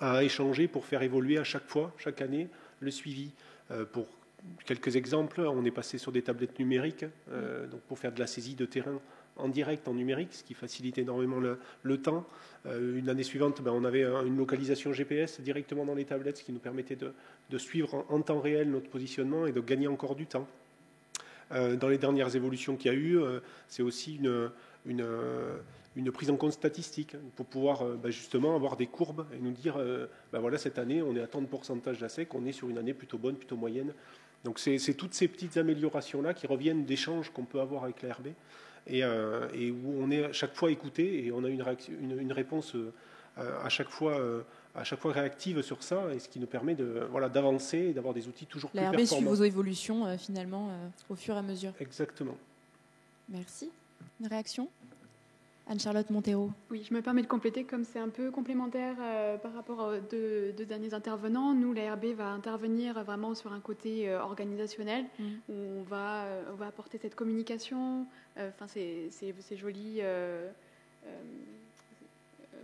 à échanger pour faire évoluer à chaque fois, chaque année, le suivi. Pour quelques exemples, on est passé sur des tablettes numériques donc pour faire de la saisie de terrain en direct, en numérique, ce qui facilite énormément le temps. Une année suivante, on avait une localisation GPS directement dans les tablettes, ce qui nous permettait de suivre en temps réel notre positionnement et de gagner encore du temps. Dans les dernières évolutions qu'il y a eu, c'est aussi une prise en compte statistique pour pouvoir justement avoir des courbes et nous dire voilà, cette année on est à tant de pourcentage d'ASEC, on est sur une année plutôt bonne, plutôt moyenne. Donc c'est toutes ces petites améliorations-là qui reviennent d'échanges qu'on peut avoir avec la RB et où on est à chaque fois écouté et on a une réponse à chaque fois réactive sur ça, et ce qui nous permet d'avancer et d'avoir des outils toujours plus performants. La RB suit vos évolutions finalement au fur et à mesure. Exactement. Merci. Une réaction ? Anne-Charlotte Montero. Oui, je me permets de compléter, comme c'est un peu complémentaire par rapport aux deux derniers intervenants. Nous, la RB va intervenir vraiment sur un côté organisationnel, où on va apporter cette communication, ces jolis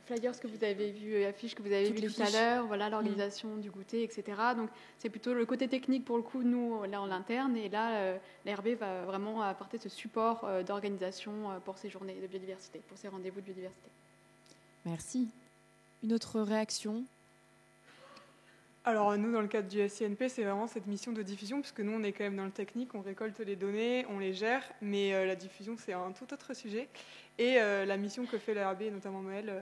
flyers que vous avez vus, affiches que vous avez vues tout à l'heure, voilà, l'organisation du goûter, etc. Donc c'est plutôt le côté technique pour le coup, nous, là en l'interne, et là, la RB va vraiment apporter ce support d'organisation pour ces journées de biodiversité, pour ces rendez-vous de biodiversité. Merci. Une autre réaction ? Alors nous, dans le cadre du SCNP, c'est vraiment cette mission de diffusion, puisque nous, on est quand même dans le technique, on récolte les données, on les gère, mais la diffusion, c'est un tout autre sujet. Et la mission que fait la RB, notamment Noël,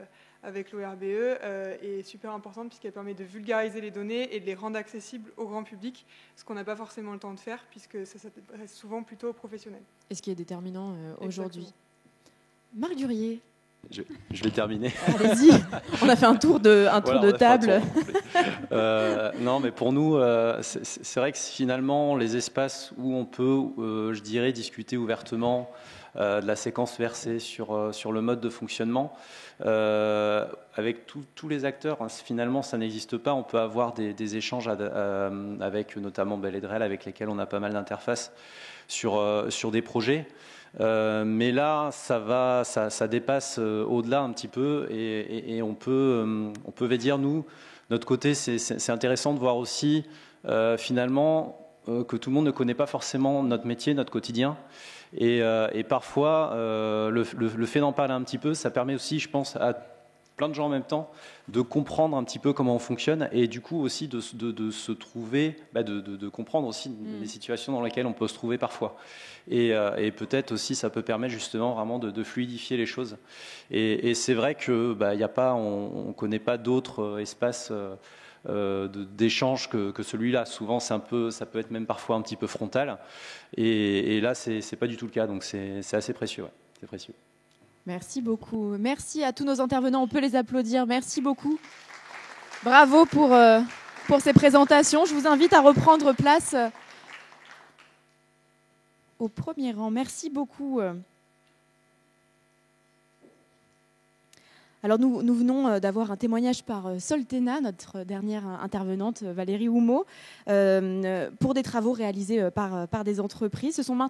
avec l'ORBE, est super importante, puisqu'elle permet de vulgariser les données et de les rendre accessibles au grand public, ce qu'on n'a pas forcément le temps de faire, puisque ça s'adresse souvent plutôt aux professionnels. Et ce qui est déterminant aujourd'hui. Marc Durier. Je vais terminer. Allez-y, on a fait un tour de table. Non, mais pour nous, c'est vrai que finalement, les espaces où on peut, je dirais, discuter ouvertement de la séquence versée sur le mode de fonctionnement, avec tous les acteurs, finalement, ça n'existe pas. On peut avoir des échanges avec notamment Bell et Drell, avec lesquels on a pas mal d'interfaces sur des projets. Mais là, ça dépasse au-delà un petit peu, et on peut dire, nous, notre côté, c'est intéressant de voir aussi finalement que tout le monde ne connaît pas forcément notre métier, notre quotidien, et parfois le fait d'en parler un petit peu, ça permet aussi, je pense, à plein de gens en même temps de comprendre un petit peu comment on fonctionne, et du coup aussi de se trouver, de comprendre aussi les situations dans lesquelles on peut se trouver parfois, et peut-être aussi ça peut permettre justement vraiment de fluidifier les choses, et c'est vrai que y a pas, on connaît pas d'autres espaces d'échange que celui-là. Souvent ça peut être même parfois un petit peu frontal, et là c'est pas du tout le cas, donc c'est assez précieux, ouais. C'est précieux. Merci beaucoup. Merci à tous nos intervenants. On peut les applaudir. Merci beaucoup. Bravo pour ces présentations. Je vous invite à reprendre place au premier rang. Merci beaucoup. Alors nous venons d'avoir un témoignage par Soltena, notre dernière intervenante, Valérie Houmeau, pour des travaux réalisés par des entreprises. Ce sont maintenant